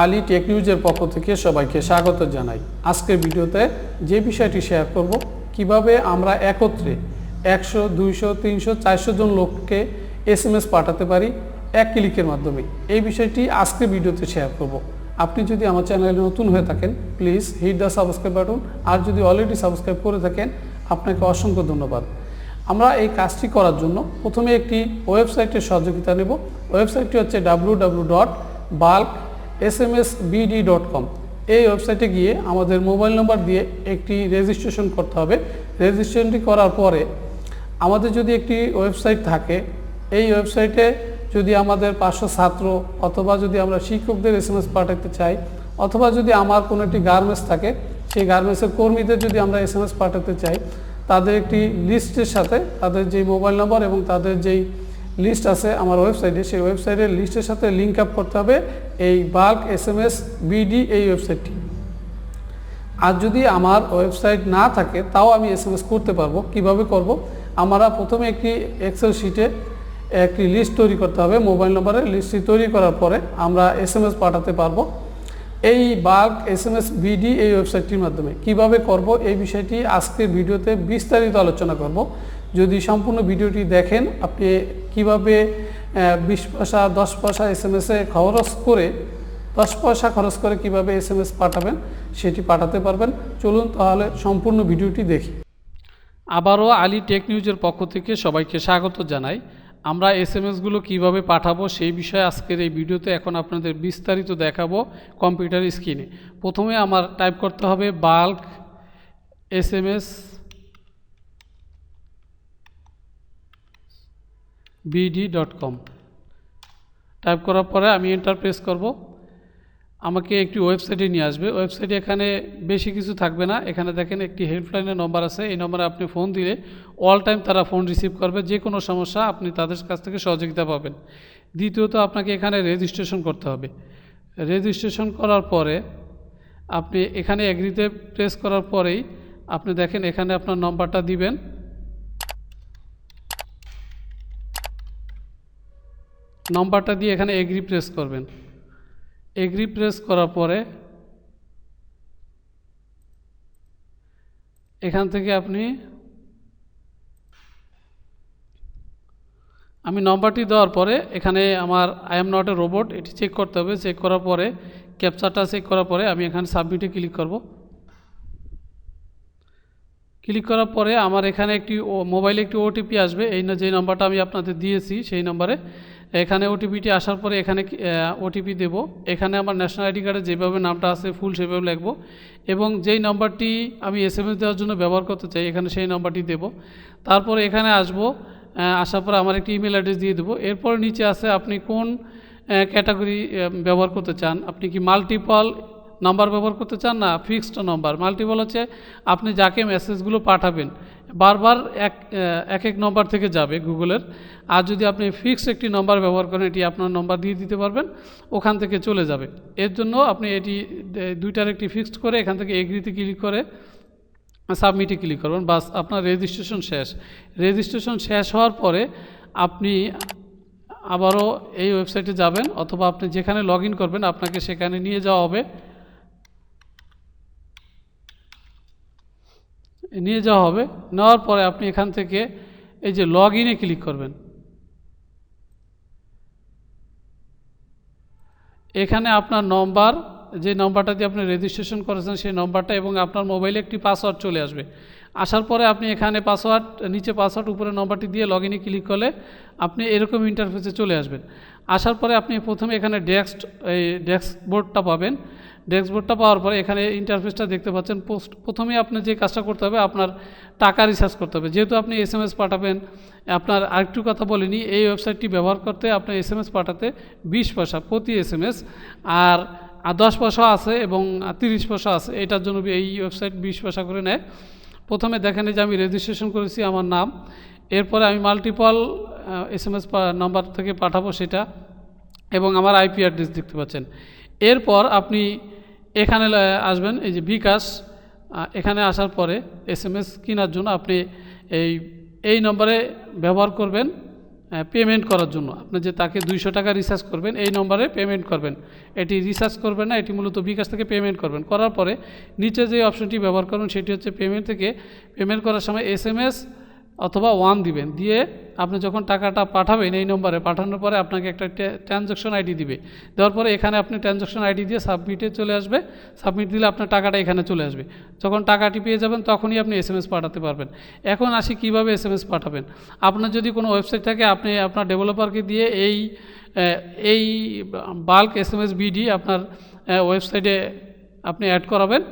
Ali take নিউজের পক্ষ থেকে সবাইকে স্বাগত জানাই। আজকের ভিডিওতে যে বিষয়টি শেয়ার করব, কিভাবে আমরা একত্রে 100, 200, 300, 400 জন লোককে SMS পাঠাতে পারি এক ক্লিকের মাধ্যমে। এই বিষয়টি আজকের ভিডিওতে শেয়ার করব। আপনি যদি আমার চ্যানেলে নতুন হয়ে থাকেন, please hit the subscribe button. আর যদি অলরেডি সাবস্ক্রাইব করে থাকেন, আপনাকে অসংখ্য ধন্যবাদ। আমরা এই কাজটি করার জন্য প্রথমে একটি ওয়েবসাইটের সহযোগিতা নেব। ওয়েবসাইটটি হচ্ছে www.bulksmsbd.com। এই ওয়েবসাইটে গিয়ে আমাদের মোবাইল নম্বর দিয়ে একটি রেজিস্ট্রেশন করতে হবে। রেজিস্ট্রেশনটি করার পরে আমাদের যদি একটি ওয়েবসাইট থাকে, এই ওয়েবসাইটে যদি আমাদের 500 ছাত্র অথবা যদি আমরা শিক্ষকদের SMS পাঠাতে চাই, অথবা যদি আমার কোনো একটি গার্মেন্টস থাকে, সেই গার্মেন্টসের কর্মীদের যদি আমরা SMS পাঠাতে চাই, তাদের একটি লিস্টের সাথে তাদের যেই মোবাইল নম্বর এবং তাদের যেই লিস্ট আছে আমার ওয়েবসাইটে, সেই ওয়েবসাইটের লিস্টের সাথে লিঙ্ক আপ করতে হবে এই বাল্ক SMS BD এই ওয়েবসাইটটি। আর যদি আমার ওয়েবসাইট না থাকে, তাও আমি SMS করতে পারবো। কিভাবে করব? আমরা প্রথমে একটি এক্সেল শিটে একটি লিস্ট তৈরি করতে হবে। মোবাইল নম্বরের লিস্টটি তৈরি করার পরে আমরা SMS পাঠাতে পারবো এই বাল্ক SMS BD এই ওয়েবসাইটটির মাধ্যমে। কিভাবে করব এই বিষয়টি আজকের ভিডিওতে বিস্তারিত আলোচনা করব। যদি সম্পূর্ণ ভিডিওটি দেখেন, আপনি কিভাবে 20 পয়সা 10 পয়সা SMS-এ খরচ করে 10 পয়সা খরচ করে কিভাবে SMS পাঠাবেন সেটি পাঠাতে পারবেন। চলুন তাহলে সম্পূর্ণ ভিডিওটি দেখি। আবারও আলী টেক নিউজের পক্ষ থেকে সবাইকে স্বাগত জানাই। আমরা SMS-গুলো কিভাবে পাঠাবো সেই বিষয়ে আজকের এই ভিডিওতে এখন আপনাদের বিস্তারিত দেখাবো কম্পিউটার স্ক্রিনে। প্রথমে আমার টাইপ করতে হবে বাল্ক SMS BD.com। টাইপ করার পরে আমি এন্টার প্রেস করব। আমাকে একটি ওয়েবসাইটে নিয়ে আসবে। ওয়েবসাইটে এখানে বেশি কিছু থাকবে না। এখানে দেখেন একটি হেল্পলাইনের নম্বর আছে। এই নম্বরে আপনি ফোন দিলে অল টাইম তারা ফোন রিসিভ করবে। যে কোনো সমস্যা আপনি তাদের কাছ থেকে সহযোগিতা পাবেন। দ্বিতীয়ত আপনাকে এখানে রেজিস্ট্রেশন করতে হবে। রেজিস্ট্রেশন করার পরে আপনি এখানে এগ্রিতে প্রেস করার পরেই আপনি দেখেন এখানে আপনার নম্বরটা দিবেন। নম্বরটা দিয়ে এখানে এগ্রি প্রেস করবেন। এগ্রি প্রেস করার পরে এখান থেকে আমি নম্বরটি দেওয়ার পরে এখানে আমার I am not a robot এটি চেক করতে হবে। চেক করার পরে ক্যাপচারটা চেক করার পরে আমি এখানে সাবমিটে ক্লিক করব। ক্লিক করার পরে আমার এখানে একটি মোবাইলে একটি OTP আসবে। এই যে নাম্বারটা আমি আপনাদের দিয়েছি সেই নম্বরে এখানে OTPটি আসার পরে এখানে OTP দেব। এখানে আমার ন্যাশনাল আইডি কার্ডে যেভাবে নামটা আছে ফুল সেভাবে লিখব এবং যেই নাম্বারটি আমি SMS দেওয়ার জন্য ব্যবহার করতে চাই এখানে সেই নাম্বারটি দেব। তারপরে এখানে আসব। আসার পরে আমার একটি ইমেল অ্যাড্রেস দিয়ে দেবো। এরপর নিচে আছে আপনি কোন ক্যাটাগরি ব্যবহার করতে চান। আপনি কি মাল্টিপল নাম্বার ব্যবহার করতে চান না ফিক্সড নাম্বার? মাল্টিপল হচ্ছে আপনি যাকে মেসেজগুলো পাঠাবেন বারবার এক নম্বর থেকে যাবে গুগলের। আর যদি আপনি ফিক্সড একটি নম্বর ব্যবহার করেন, এটি আপনার নম্বর দিয়ে দিতে পারবেন, ওখান থেকে চলে যাবে। এর জন্য আপনি এটি দুইটার একটি ফিক্সড করে এখান থেকে এগ্রিতে ক্লিক করে সাবমিটে ক্লিক করবেন। বাস আপনার রেজিস্ট্রেশন শেষ। রেজিস্ট্রেশন শেষ হওয়ার পরে আপনি আবারও এই ওয়েবসাইটে যাবেন, অথবা আপনি যেখানে লগ ইন করবেন আপনাকে সেখানে নিয়ে যাওয়া হবে। নেওয়ার পরে আপনি এখান থেকে এই যে লগ ইনে ক্লিক করবেন। এখানে আপনার নম্বর, যে নম্বরটা দিয়ে আপনি রেজিস্ট্রেশন করেছেন সেই নম্বরটা এবং আপনার মোবাইলে একটি পাসওয়ার্ড চলে আসবে। আসার পরে আপনি এখানে পাসওয়ার্ড, নিচে পাসওয়ার্ড, উপরে নম্বরটি দিয়ে লগ ইনে ক্লিক করলে আপনি এরকম ইন্টারফেসে চলে আসবেন। আসার পরে আপনি প্রথমে এখানে ড্যাশবোর্ডটা পাবেন। ড্যাশবোর্ডটা পাওয়ার পরে এখানে ইন্টারফেসটা দেখতে পাচ্ছেন। প্রথমে আপনি যে কাজটা করতে হবে, আপনার টাকা রিচার্জ করতে হবে। যেহেতু আপনি SMS পাঠাবেন, আপনার আরেকটু কথা বলিনি, এই ওয়েবসাইটটি ব্যবহার করতে আপনার SMS পাঠাতে 20 পয়সা প্রতি SMS, আর 10 পয়সা আছে এবং 30 পয়সা আছে। এটার জন্য এই ওয়েবসাইট 20 পয়সা করে নেয়। প্রথমে দেখেন যে আমি রেজিস্ট্রেশন করেছি আমার নাম, এরপরে আমি মাল্টিপল SMS নাম্বার থেকে পাঠাবো সেটা, এবং আমার IP অ্যাড্রেস দেখতে পাচ্ছেন। এরপর আপনি এখানে আসবেন, এই যে বিকাশ, এখানে আসার পরে SMS কেনার জন্য আপনি এই নম্বরে ব্যবহার করবেন পেমেন্ট করার জন্য। আপনি যে তাকে 200 টাকা রিচার্জ করবেন, এই নম্বরে পেমেন্ট করবেন। এটি রিচার্জ করবেন না, এটি মূলত বিকাশ থেকে পেমেন্ট করবেন। করার পরে নিচে যে অপশনটি ব্যবহার করবেন সেটি হচ্ছে পেমেন্ট থেকে পেমেন্ট করার সময় SMS অথবা 1 দিবেন। দিয়ে আপনি যখন টাকাটা পাঠাবেন এই নম্বরে, পাঠানোর পরে আপনাকে একটা ট্রানজ্যাকশন আইডি দিবে। দেওয়ার পরে এখানে আপনি ট্রানজ্যাকশন আইডি দিয়ে সাবমিটে চলে আসবে। সাবমিট দিলে আপনার টাকাটা এখানে চলে আসবে। যখন টাকাটি পেয়ে যাবেন তখনই আপনি SMS পাঠাতে পারবেন। এখন আসি কীভাবে SMS পাঠাবেন। আপনার যদি কোনো ওয়েবসাইট থাকে, আপনি আপনার ডেভেলপারকে দিয়ে এই বাল্ক SMS BD আপনার ওয়েবসাইটে আপনি অ্যাড করাবেন।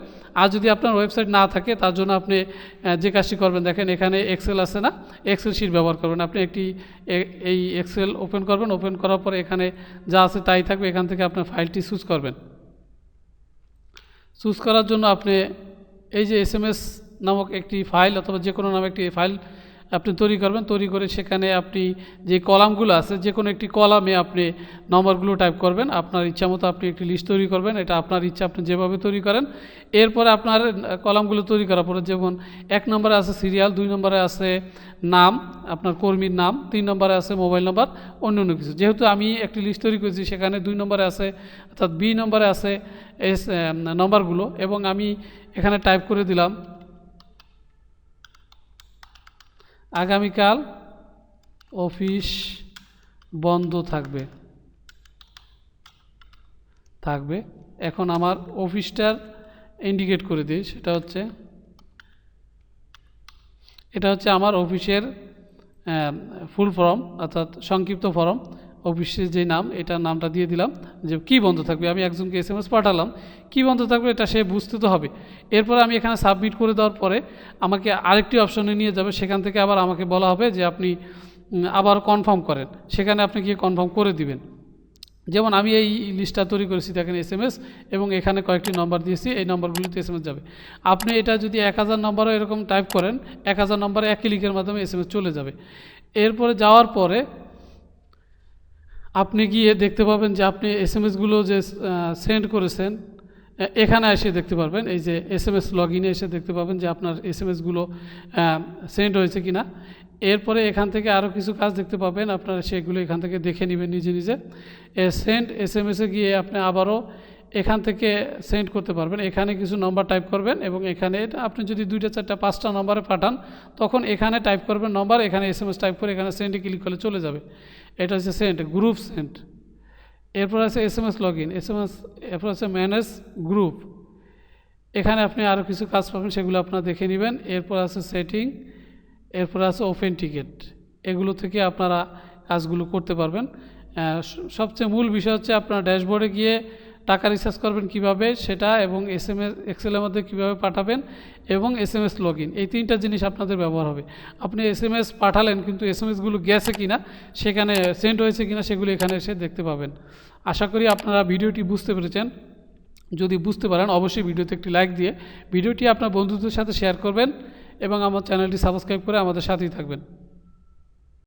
আর যদি আপনার ওয়েবসাইট না থাকে, তার জন্য আপনি যে কাজটি করবেন, দেখেন এখানে এক্সেল আছে না, এক্সেল শিট ব্যবহার করবেন। আপনি এই এক্সেল ওপেন করবেন। ওপেন করার পরে এখানে যা আছে তাই থাকবে। এখান থেকে আপনার ফাইলটি চুজ করবেন। চুজ করার জন্য আপনি এই যে SMS নামক একটি ফাইল অথবা যে কোনো নামে একটি ফাইল আপনি তৈরি করবেন। তৈরি করে সেখানে আপনি যে কলামগুলো আছে, যে কোনো একটি কলামে আপনি নম্বরগুলো টাইপ করবেন। আপনার ইচ্ছা মতো আপনি একটি লিস্ট তৈরি করবেন। এটা আপনার ইচ্ছা, আপনি যেভাবে তৈরি করেন। এরপরে আপনার কলামগুলো তৈরি করার পরে, যেমন 1 নম্বরে আছে সিরিয়াল, 2 নম্বরে আছে নাম, আপনার কর্মীর নাম, 3 নম্বরে আছে মোবাইল নাম্বার, অন্য কিছু। যেহেতু আমি একটি লিস্ট তৈরি করেছি, সেখানে 2 নম্বরে আছে, অর্থাৎ B নম্বরে আছে নম্বরগুলো, এবং আমি এখানে টাইপ করে দিলাম আগামীকাল অফিস বন্ধ থাকবে। এখন আমার অফিসটার ইন্ডিকেট করে দিই, এটা হচ্ছে আমার অফিসের ফুল ফর্ম, অর্থাৎ সংক্ষিপ্ত ফর্ম। অফিসের যে নাম, এটার নামটা দিয়ে দিলাম যে কী বন্ধ থাকবে। আমি একজনকে SMS পাঠালাম, কী বন্ধ থাকবে এটা সে বুঝতে তো হবে। এরপর আমি এখানে সাবমিট করে দেওয়ার পরে আমাকে আরেকটি অপশনে নিয়ে যাবে। সেখান থেকে আবার আমাকে বলা হবে যে আপনি আবার কনফার্ম করেন। সেখানে আপনি গিয়ে কনফার্ম করে দিবেন। যেমন আমি এই লিস্টটা তৈরি করেছি, দেখেন SMS, এবং এখানে কয়েকটি নম্বর দিয়েছি, এই নম্বরগুলিতে SMS যাবে। আপনি এটা যদি 1000 নম্বরও এরকম টাইপ করেন, 1000 নম্বরে এক ক্লিকের মাধ্যমে SMS চলে যাবে। এরপরে যাওয়ার পরে আপনি গিয়ে দেখতে পাবেন যে আপনি SMSগুলো যে সেন্ড করেছেন এখানে এসে দেখতে পারবেন। এই যে SMS লগইনে এসে দেখতে পাবেন যে আপনার SMSগুলো সেন্ড হয়েছে কিনা। এরপরে এখান থেকে আরও কিছু কাজ দেখতে পাবেন, আপনারা সেগুলো এখান থেকে দেখে নেবেন নিজে নিজে। সেন্ড SMS-এ গিয়ে আপনি আবারও এখান থেকে সেন্ড করতে পারবেন। এখানে কিছু নম্বর টাইপ করবেন, এবং এখানে আপনি যদি 2টা 4টা 5টা নম্বরে পাঠান, তখন এখানে টাইপ করবেন নম্বর, এখানে SMS টাইপ করে এখানে সেন্ডে ক্লিক করলে চলে যাবে। এটা হচ্ছে সেন্ড, গ্রুপ সেন্ড। এরপর আছে SMS লগইন, এরপর আছে ম্যানেজ গ্রুপ। এখানে আপনি আরও কিছু কাজ পাবেন, সেগুলো আপনারা দেখে নেবেন। এরপর আছে সেটিং, এরপর আছে ওপেন টিকেট। এগুলো থেকে আপনারা কাজগুলো করতে পারবেন। সবচেয়ে মূল বিষয় হচ্ছে আপনারা ড্যাশবোর্ডে গিয়ে টাকা রিচার্জ করবেন কিভাবে সেটা, এবং SMS এক্সেলের মধ্যে কীভাবে পাঠাবেন, এবং SMS লগইন, এই 3টা জিনিস আপনাদের ব্যবহার হবে। আপনি SMS পাঠালেন, কিন্তু SMSগুলো গেছে কিনা, সেখানে সেন্ড হয়েছে কিনা, সেগুলো এখানে এসে দেখতে পাবেন। আশা করি আপনারা ভিডিওটি বুঝতে পেরেছেন। যদি বুঝতে পারেন অবশ্যই ভিডিওতে একটি লাইক দিয়ে ভিডিওটি আপনার বন্ধুদের সাথে শেয়ার করবেন, এবং আমার চ্যানেলটি সাবস্ক্রাইব করে আমাদের সাথেই থাকবেন।